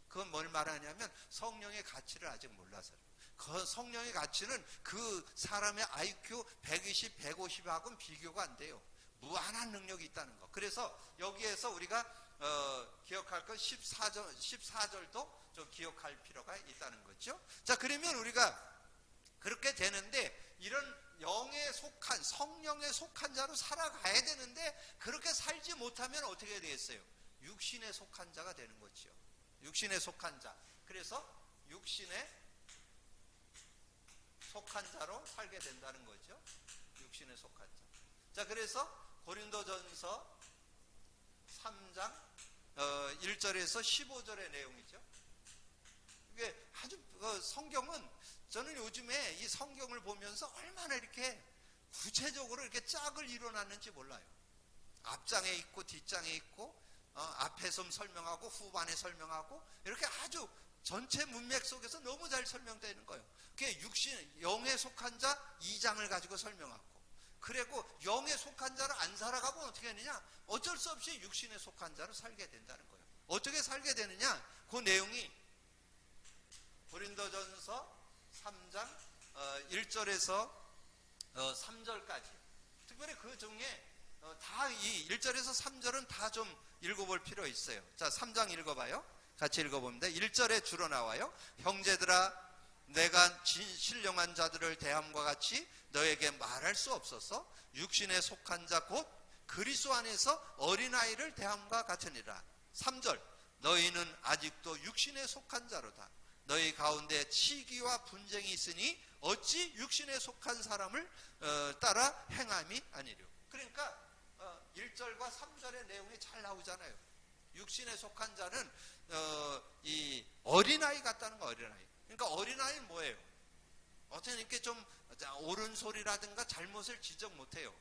[SPEAKER 1] 그건 뭘 말하냐면 성령의 가치를 아직 몰라서요. 그 성령의 가치는 그 사람의 IQ 120, 150하고는 비교가 안 돼요. 무한한 능력이 있다는 거. 그래서 여기에서 우리가 기억할 건 14절도 좀 기억할 필요가 있다는 거죠. 자, 그러면 우리가 그렇게 되는데 이런 영에 속한, 성령에 속한 자로 살아가야 되는데 그렇게 살지 못하면 어떻게 되겠어요? 육신에 속한 자가 되는 거죠. 육신에 속한 자. 그래서 육신에 속한 자로 살게 된다는 거죠. 육신에 속한 자. 자, 그래서 고린도전서 3장 1절에서 15절의 내용이죠. 이게 아주 성경은, 저는 요즘에 이 성경을 보면서 얼마나 이렇게 구체적으로 이렇게 짝을 이뤄놨는지 몰라요. 앞장에 있고 뒷장에 있고 앞에서 설명하고 후반에 설명하고 이렇게 아주 전체 문맥 속에서 너무 잘 설명되는 거예요. 그게 육신, 영에 속한 자 2장을 가지고 설명하고, 그리고 영에 속한 자를 안 살아가면 어떻게 되느냐? 어쩔 수 없이 육신에 속한 자로 살게 된다는 거예요. 어떻게 살게 되느냐? 그 내용이 고린도전서 3장 1절에서 3절까지, 특별히 그 중에 다 이 1절에서 3절은 다 좀 읽어볼 필요 있어요. 자, 3장 읽어봐요. 같이 읽어봅니다. 1절에 주로 나와요. 형제들아, 내가 신령한 자들을 대함과 같이 너에게 말할 수 없어서 육신에 속한 자 곧 그리스도 안에서 어린아이를 대함과 같으니라. 3절, 너희는 아직도 육신에 속한 자로다. 너희 가운데 치기와 분쟁이 있으니 어찌 육신에 속한 사람을 따라 행함이 아니려. 그러니까 1절과 3절의 내용이 잘 나오잖아요. 육신에 속한 자는 이 어린아이 같다는 거. 어린아이. 그러니까 어린아이는 뭐예요? 어떻게 이렇게 좀 옳은 소리라든가 잘못을 지적 못해요.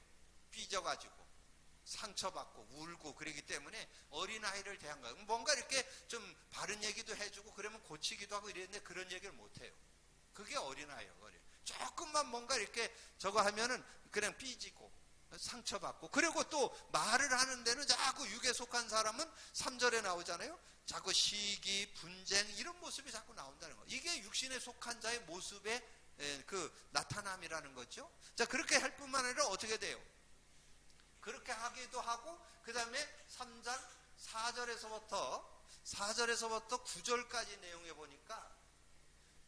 [SPEAKER 1] 삐져가지고 상처받고 울고 그러기 때문에 어린아이를 대한 거예요. 뭔가 이렇게 좀 바른 얘기도 해주고 그러면 고치기도 하고 이랬는데 그런 얘기를 못해요. 그게 어린아이예요. 조금만 뭔가 이렇게 저거 하면은 그냥 삐지고 상처받고, 그리고 또 말을 하는 데는 자꾸 육에 속한 사람은 3절에 나오잖아요. 자꾸 시기, 분쟁 이런 모습이 자꾸 나온다는 거예요. 이게 육신에 속한 자의 모습의 그 나타남이라는 거죠. 자, 그렇게 할 뿐만 아니라 어떻게 돼요? 그렇게 하기도 하고, 그 다음에 3장 4절에서부터 9절까지 내용에 보니까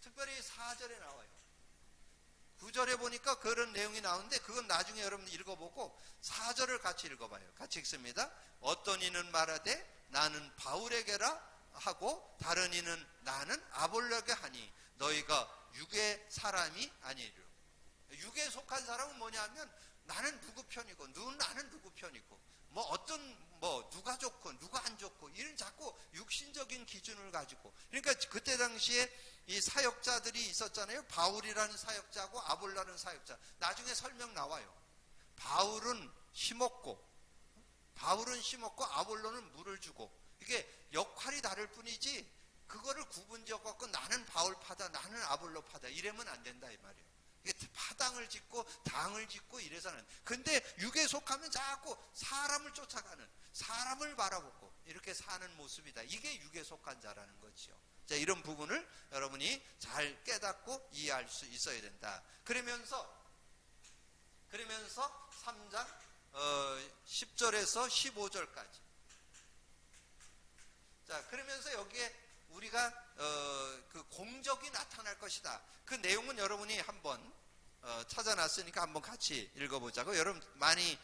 [SPEAKER 1] 특별히 4절에 나와요. 9절에 보니까 그런 내용이 나오는데 그건 나중에 여러분들 읽어보고 4절을 같이 읽어봐요. 같이 읽습니다. 어떤 이는 말하되 나는 바울에게라 하고 다른 이는 나는 아볼로에게 하니 너희가 육의 사람이 아니리라. 육에 속한 사람은 뭐냐면 나는 누구 편이고 나는 누구 편이고 누가 좋고 누가 안 좋고 이런 자꾸 육신적인 기준을 가지고, 그러니까 그때 당시에 이 사역자들이 있었잖아요. 바울이라는 사역자고 아볼라는 사역자. 나중에 설명 나와요. 바울은 심었고, 바울은 심었고 아볼로는 물을 주고, 이게 역할이 다를 뿐이지 그거를 구분지어갖고 나는 바울 파다, 나는 아볼로 파다 이러면 안 된다 이 말이에요. 이게 파당을 짓고 당을 짓고 이래서는. 근데 육에 속하면 자꾸 사람을 쫓아가는, 사람을 바라보고 이렇게 사는 모습이다. 이게 육에 속한 자라는 거지요. 자, 이런 부분을 여러분이 잘 깨닫고 이해할 수 있어야 된다. 그러면서 3장 10절에서 15절까지. 자, 그러면서 여기에 우리가 그 공적이 나타날 것이다. 그 내용은 여러분이 한번 찾아놨으니까 한번 같이 읽어보자고. 여러분 많이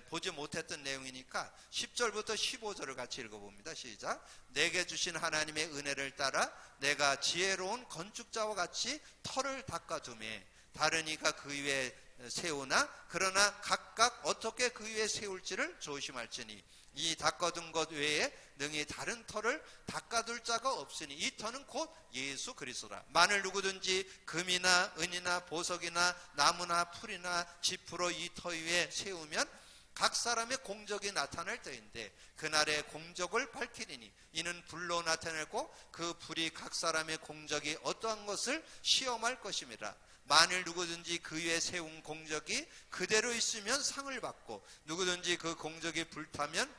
[SPEAKER 1] 보지 못했던 내용이니까 10절부터 15절을 같이 읽어봅니다. 시작. 내게 주신 하나님의 은혜를 따라 내가 지혜로운 건축자와 같이 터를 닦아두매 다른 이가 그 위에 세우나 그러나 각각 어떻게 그 위에 세울지를 조심할지니 이 닦아둔 것 외에 능히 다른 터를 닦아둘 자가 없으니 이 터는 곧 예수 그리스도라. 만일 누구든지 금이나 은이나 보석이나 나무나 풀이나 짚으로 이 터 위에 세우면 각 사람의 공적이 나타날 때인데 그날의 공적을 밝히리니 이는 불로 나타내고 그 불이 각 사람의 공적이 어떠한 것을 시험할 것임이라. 만일 누구든지 그 위에 세운 공적이 그대로 있으면 상을 받고 누구든지 그 공적이 불타면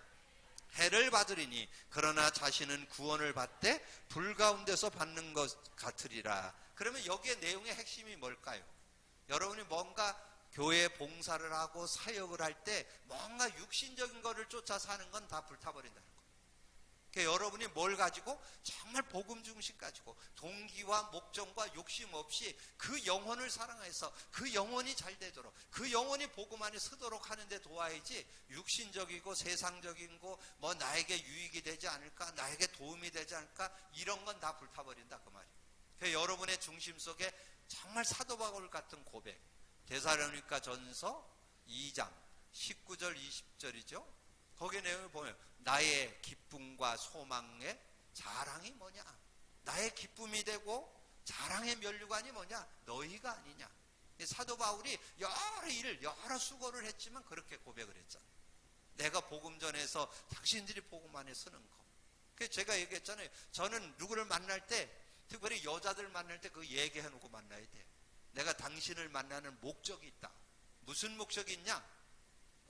[SPEAKER 1] 해를 받으리니 그러나 자신은 구원을 받되 불 가운데서 받는 것 같으리라. 그러면 여기에 내용의 핵심이 뭘까요? 여러분이 뭔가 교회 봉사를 하고 사역을 할 때 뭔가 육신적인 거를 쫓아 사는 건 다 불타버린다는 거예요. 그러니까 여러분이 뭘 가지고 정말 복음 중심 가지고 동기와 목적과 욕심 없이 그 영혼을 사랑해서 그 영혼이 잘 되도록 그 영혼이 복음 안에 서도록 하는데 도와야지 육신적이고 세상적인 거 뭐 나에게 유익이 되지 않을까, 나에게 도움이 되지 않을까, 이런 건 다 불타버린다 그 말이에요. 그러니까 여러분의 중심 속에 정말 사도 바울 같은 고백, 데살로니가 전서 2장 19절 20절이죠. 거기에 내용을 보면 나의 기쁨과 소망의 자랑이 뭐냐, 나의 기쁨이 되고 자랑의 면류관이 뭐냐, 너희가 아니냐. 사도 바울이 여러 일을 여러 수고를 했지만 그렇게 고백을 했잖아요. 내가 복음 전해서 당신들이 복음 안에 서는 거. 그래서 제가 얘기했잖아요. 저는 누구를 만날 때, 특별히 여자들 만날 때 그 얘기해 놓고 만나야 돼. 내가 당신을 만나는 목적이 있다. 무슨 목적이 있냐?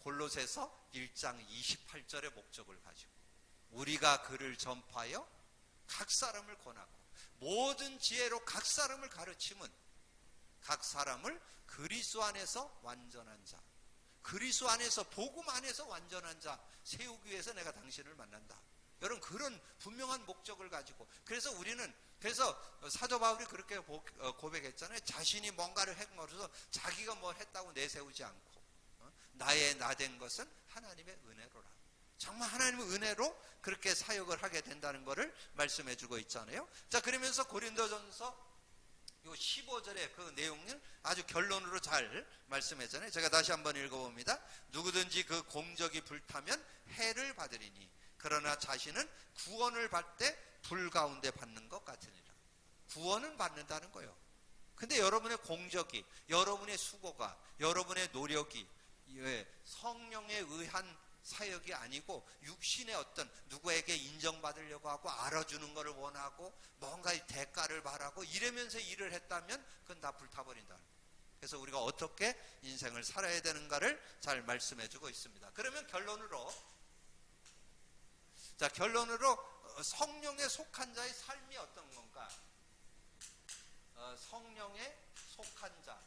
[SPEAKER 1] 골로새서 1장 28절의 목적을 가지고 우리가 그를 전파하여 각 사람을 권하고 모든 지혜로 각 사람을 가르치면 각 사람을 그리스도 안에서 완전한 자, 그리스도 안에서 복음 안에서 완전한 자 세우기 위해서 내가 당신을 만난다. 여러분 그런 분명한 목적을 가지고, 그래서 우리는, 그래서 사도 바울이 그렇게 고백했잖아요. 자신이 뭔가를 행하면서 자기가 뭘 했다고 내세우지 않고 나의 나 된 것은 하나님의 은혜로라. 정말 하나님의 은혜로 그렇게 사역을 하게 된다는 것을 말씀해 주고 있잖아요. 자, 그러면서 고린도전서 요 15절의 그 내용을 아주 결론으로 잘 말씀했잖아요. 제가 다시 한번 읽어봅니다. 누구든지 그 공적이 불타면 해를 받으리니 그러나 자신은 구원을 받되 불 가운데 받는 것 같으니라. 구원은 받는다는 거예요. 근데 여러분의 공적이, 여러분의 수고가, 여러분의 노력이 성령에 의한 사역이 아니고 육신의 어떤 누구에게 인정받으려고 하고 알아주는 것을 원하고 뭔가 대가를 바라고 이러면서 일을 했다면 그건 다 불타버린다. 그래서 우리가 어떻게 인생을 살아야 되는가를 잘 말씀해주고 있습니다. 그러면 결론으로 성령에 속한 자의 삶이 어떤 건가? 성령에 속한 자,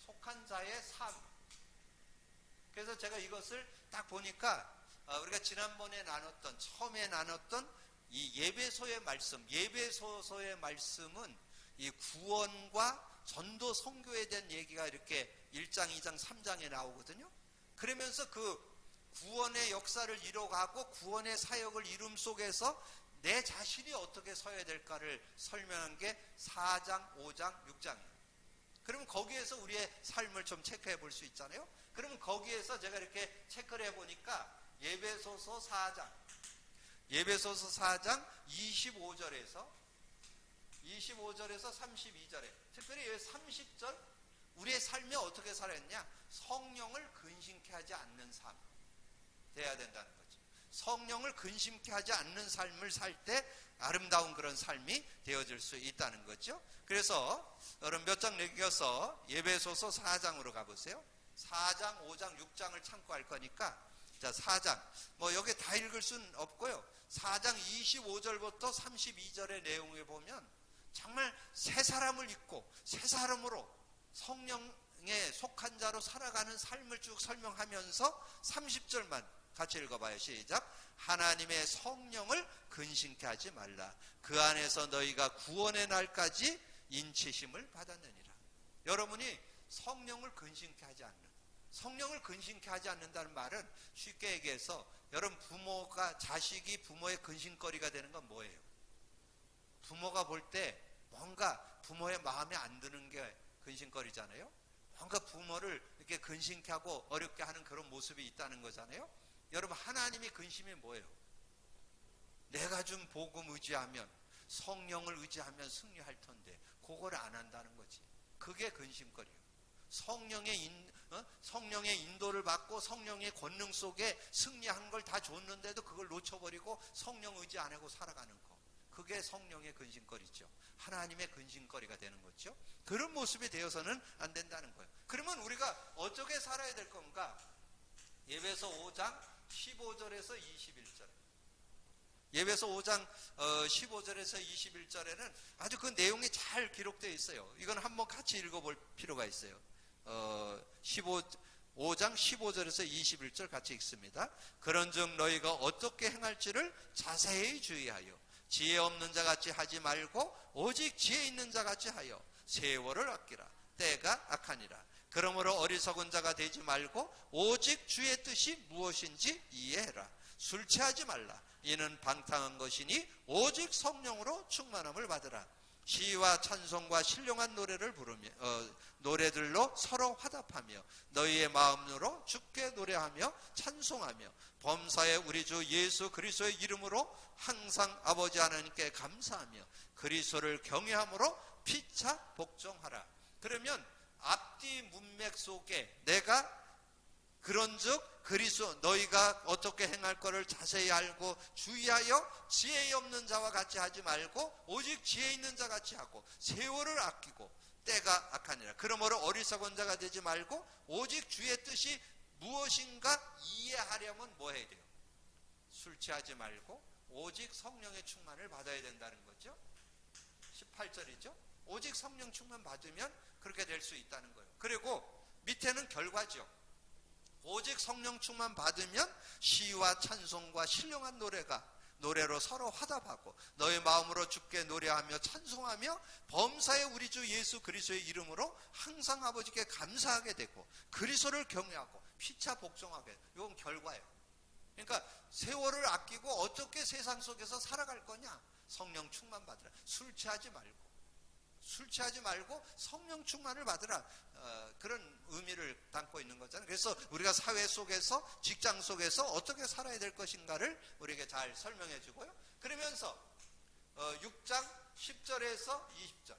[SPEAKER 1] 속한 자의 삶. 그래서 제가 이것을 딱 보니까 우리가 지난번에 처음에 나눴던 이 예배소의 말씀, 예배소서의 말씀은 이 구원과 전도 선교에 대한 얘기가 이렇게 1장, 2장, 3장에 나오거든요. 그러면서 그 구원의 역사를 이뤄가고 구원의 사역을 이룸 속에서 내 자신이 어떻게 서야 될까를 설명한 게 4장, 5장, 6장이에요. 그러면 거기에서 우리의 삶을 좀 체크해 볼 수 있잖아요. 그러면 거기에서 제가 이렇게 체크를 해보니까 예배소서 4장 25절에서 32절에 특별히 30절 우리의 삶이 어떻게 살았냐? 성령을 근심케 하지 않는 삶 돼야 된다는 거죠. 성령을 근심케 하지 않는 삶을 살 때 아름다운 그런 삶이 되어질 수 있다는 거죠. 그래서 여러분 몇 장 넘겨서 에베소서 4장으로 가보세요. 4장, 5장, 6장을 참고할 거니까 자 4장 뭐 여기 다 읽을 수는 없고요. 4장 25절부터 32절의 내용을 보면 정말 새 사람을 입고 새 사람으로 성령에 속한 자로 살아가는 삶을 쭉 설명하면서 30절만 같이 읽어봐요. 시작. 하나님의 성령을 근심케 하지 말라. 그 안에서 너희가 구원의 날까지 인치심을 받았느니라. 여러분이 성령을 근심케 하지 않는, 성령을 근심케 하지 않는다는 말은 쉽게 얘기해서 여러분 자식이 부모의 근심거리가 되는 건 뭐예요? 부모가 볼 때 뭔가 부모의 마음에 안 드는 게 근심거리잖아요. 뭔가 부모를 이렇게 근심케 하고 어렵게 하는 그런 모습이 있다는 거잖아요. 여러분 하나님의 근심이 뭐예요? 내가 준 복음 의지하면 성령을 의지하면 승리할 텐데 그걸 안 한다는 거지. 그게 근심거리예요. 성령의 인도를 받고 성령의 권능 속에 승리한 걸 다 줬는데도 그걸 놓쳐버리고 성령 의지 안 하고 살아가는 거. 그게 성령의 근심거리죠. 하나님의 근심거리가 되는 거죠. 그런 모습이 되어서는 안 된다는 거예요. 그러면 우리가 어떻게 살아야 될 건가? 에베소 5장 15절에서 21절. 에베소 5장 15절에서 21절에는 아주 그 내용이 잘 기록되어 있어요. 이건 한번 같이 읽어볼 필요가 있어요. 5장 15절에서 21절 같이 읽습니다. 그런즉 너희가 어떻게 행할지를 자세히 주의하여 지혜 없는 자같이 하지 말고 오직 지혜 있는 자같이 하여 세월을 아끼라. 때가 악하니라. 그러므로 어리석은 자가 되지 말고 오직 주의 뜻이 무엇인지 이해해라. 술 취하지 말라. 이는 방탕한 것이니 오직 성령으로 충만함을 받으라. 시와 찬송과 신령한 노래를 부르며 노래들로 서로 화답하며 너희의 마음으로 주께 노래하며 찬송하며 범사의 우리 주 예수 그리스도의 이름으로 항상 아버지 하나님께 감사하며 그리스도를 경외함으로 피차 복종하라. 그러면 앞뒤 문맥 속에 내가 그런즉 그리스도 너희가 어떻게 행할 것을 자세히 알고 주의하여 지혜 없는 자와 같이 하지 말고 오직 지혜 있는 자 같이 하고 세월을 아끼고 때가 악하니라. 그러므로 어리석은 자가 되지 말고 오직 주의 뜻이 무엇인가 이해하려면 뭐 해야 돼요? 술 취하지 말고 오직 성령의 충만을 받아야 된다는 거죠. 18절이죠. 오직 성령 충만 받으면 그렇게 될 수 있다는 거예요. 그리고 밑에는 결과죠. 오직 성령 충만 받으면 시와 찬송과 신령한 노래로 서로 화답하고 너의 마음으로 주께 노래하며 찬송하며 범사의 우리 주 예수 그리스도의 이름으로 항상 아버지께 감사하게 되고 그리스도를 경외하고 피차 복종하게. 이건 결과예요. 그러니까 세월을 아끼고 어떻게 세상 속에서 살아갈 거냐? 성령 충만 받으라. 술 취하지 말고 성령 충만을 받으라. 그런 의미를 담고 있는 거잖아요. 그래서 우리가 사회 속에서 직장 속에서 어떻게 살아야 될 것인가를 우리에게 잘 설명해 주고요. 그러면서 6장 10절에서 20절.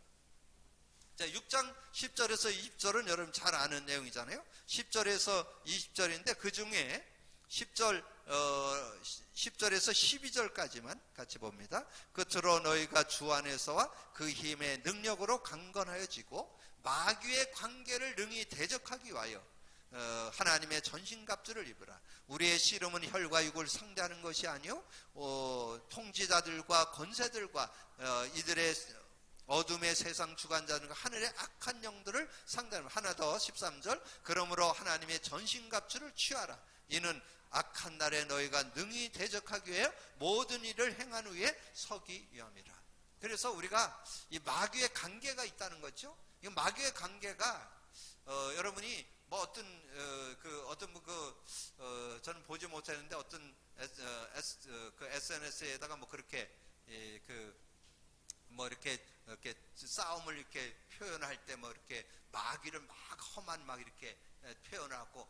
[SPEAKER 1] 자, 6장 10절에서 20절은 여러분 잘 아는 내용이잖아요. 10절에서 20절인데 그 중에 10절에서 12절까지만 같이 봅니다. 끝으로 너희가 주 안에서와 그 힘의 능력으로 강건하여지고 마귀의 관계를 능히 대적하기 위하여 하나님의 전신갑주를 입으라. 우리의 씨름은 혈과 육을 상대하는 것이 아니요 통치자들과 권세들과 이들의 어둠의 세상 주관자들과 하늘의 악한 영들을 상대하는. 하나 더 13절. 그러므로 하나님의 전신갑주를 취하라. 이는 악한 날에 너희가 능히 대적하기 위해 모든 일을 행한 후에 서기 위함이라. 그래서 우리가 이 마귀의 관계가 있다는 거죠. 이 마귀의 관계가 여러분이 뭐 저는 보지 못했는데 어떤 SNS에다가 뭐 그렇게 이렇게 싸움을 이렇게 표현할 때 뭐 이렇게 마귀를 막 험한 막 이렇게 표현하고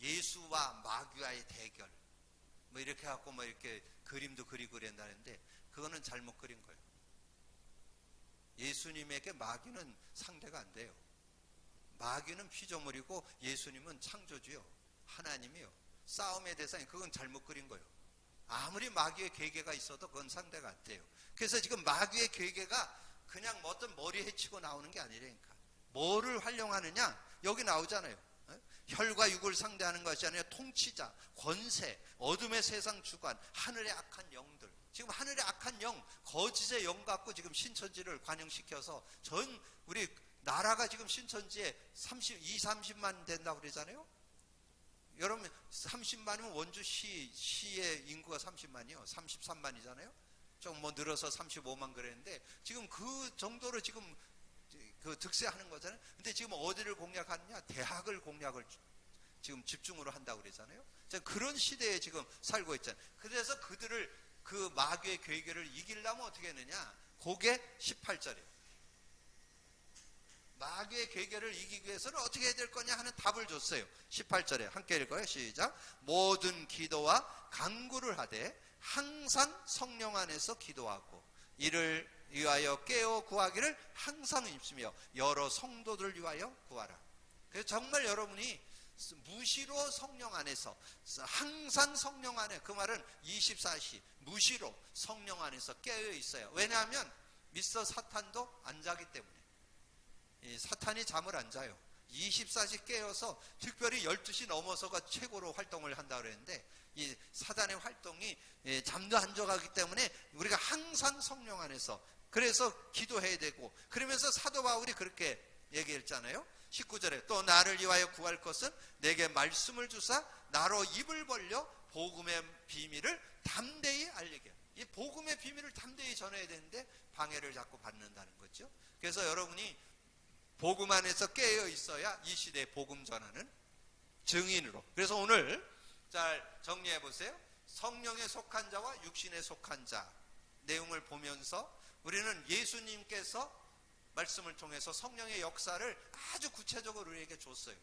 [SPEAKER 1] 예수와 마귀와의 대결 뭐 이렇게 갖고 뭐 이렇게 그림도 그리고 그랬다는데 그거는 잘못 그린 거예요. 예수님에게 마귀는 상대가 안 돼요. 마귀는 피조물이고 예수님은 창조주요, 하나님이요. 싸움의 대상이, 그건 잘못 그린 거예요. 아무리 마귀의 계계가 있어도 그건 상대가 안 돼요. 그래서 지금 마귀의 계계가 그냥 뭐 어떤 머리 해치고 나오는 게 아니라니까. 뭐를 활용하느냐? 여기 나오잖아요. 혈과 육을 상대하는 것이 아니라 통치자, 권세, 어둠의 세상 주관, 하늘의 악한 영들. 지금 하늘의 악한 영, 거짓의 영 갖고 지금 신천지를 관영시켜서 전 우리 나라가 지금 신천지에 30만 된다고 그러잖아요. 여러분 30만이면 원주 시의 인구가 30만이요. 33만이잖아요. 좀 뭐 늘어서 35만 그랬는데 지금 그 정도로 지금 그 득세하는 거잖아요. 근데 지금 어디를 공략하느냐? 대학을 공략을 지금 집중으로 한다고 그러잖아요. 그런 시대에 지금 살고 있잖아요. 그래서 그들을, 그 마귀의 괴계를 이기려면 어떻게 했느냐? 그게 18절이에요. 마귀의 괴계를 이기기 위해서는 어떻게 해야 될 거냐 하는 답을 줬어요. 18절에 함께 읽어요. 시작. 모든 기도와 간구를 하되 항상 성령 안에서 기도하고 이를 위하여 깨어 구하기를 항상 힘쓰며 여러 성도들을 위하여 구하라. 그래서 정말 여러분이 무시로 성령 안에서, 항상 성령 안에, 그 말은 24시 무시로 성령 안에서 깨어 있어요. 왜냐하면 미스터 사탄도 안 자기 때문에. 이 사탄이 잠을 안 자요. 24시 깨어서, 특별히 12시 넘어서가 최고로 활동을 한다고 그랬는데, 이 사단의 활동이 잠도 안 자가기 때문에 우리가 항상 성령 안에서, 그래서 기도해야 되고, 그러면서 사도 바울이 그렇게 얘기했잖아요. 19절에 또 나를 위하여 구할 것은 내게 말씀을 주사 나로 입을 벌려 복음의 비밀을 담대히 알리게. 이 복음의 비밀을 담대히 전해야 되는데 방해를 자꾸 받는다는 거죠. 그래서 여러분이 복음 안에서 깨어 있어야 이 시대에 복음 전하는 증인으로. 그래서 오늘 잘 정리해 보세요. 성령에 속한 자와 육신에 속한 자 내용을 보면서 우리는 예수님께서 말씀을 통해서 성령의 역사를 아주 구체적으로 우리에게 줬어요.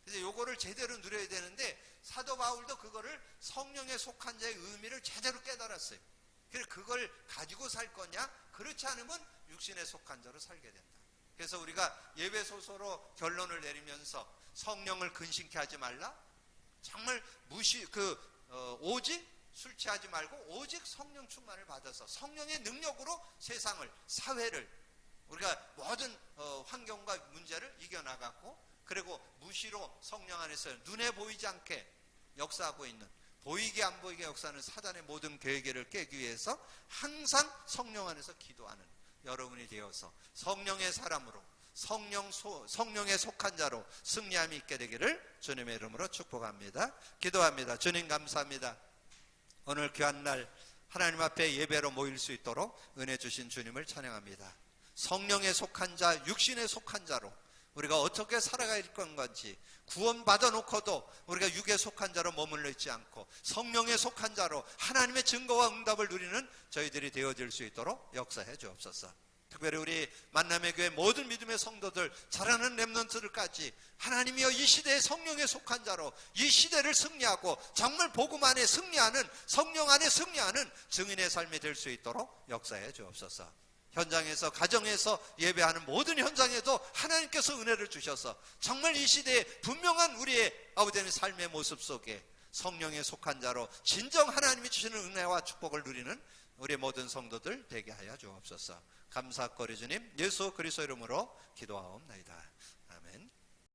[SPEAKER 1] 그래서 요거를 제대로 누려야 되는데 사도 바울도 그거를 성령에 속한 자의 의미를 제대로 깨달았어요. 그래서 그걸 가지고 살 거냐? 그렇지 않으면 육신에 속한 자로 살게 된다. 그래서 우리가 예배소서로 결론을 내리면서 성령을 근심케 하지 말라. 정말 오직 술 취하지 말고 오직 성령 충만을 받아서 성령의 능력으로 세상을, 사회를, 우리가 모든 환경과 문제를 이겨나갔고, 그리고 무시로 성령 안에서 눈에 보이지 않게 역사하고 있는, 보이게 안 보이게 역사하는 사단의 모든 계획을 깨기 위해서 항상 성령 안에서 기도하는 여러분이 되어서 성령의 사람으로, 성령에 속한 자로 승리함이 있게 되기를 주님의 이름으로 축복합니다. 기도합니다. 주님 감사합니다. 오늘 귀한 날 하나님 앞에 예배로 모일 수 있도록 은혜 주신 주님을 찬양합니다. 성령에 속한 자, 육신에 속한 자로 우리가 어떻게 살아갈 건지, 구원받아 놓고도 우리가 육에 속한 자로 머물러 있지 않고 성령에 속한 자로 하나님의 증거와 응답을 누리는 저희들이 되어질 수 있도록 역사해 주옵소서. 특별히 우리 만남의 교회 모든 믿음의 성도들, 자라는 렘넌트들까지 하나님이여 이 시대에 성령에 속한 자로 이 시대를 승리하고 정말 복음 안에 승리하는, 성령 안에 승리하는 증인의 삶이 될 수 있도록 역사해 주옵소서. 현장에서, 가정에서 예배하는 모든 현장에도 하나님께서 은혜를 주셔서 정말 이 시대에 분명한 우리의 아우된 삶의 모습 속에 성령에 속한 자로 진정 하나님이 주시는 은혜와 축복을 누리는 우리 모든 성도들 되게 하여 주옵소서. 감사거리 주님 예수 그리스도 이름으로 기도하옵나이다. 아멘.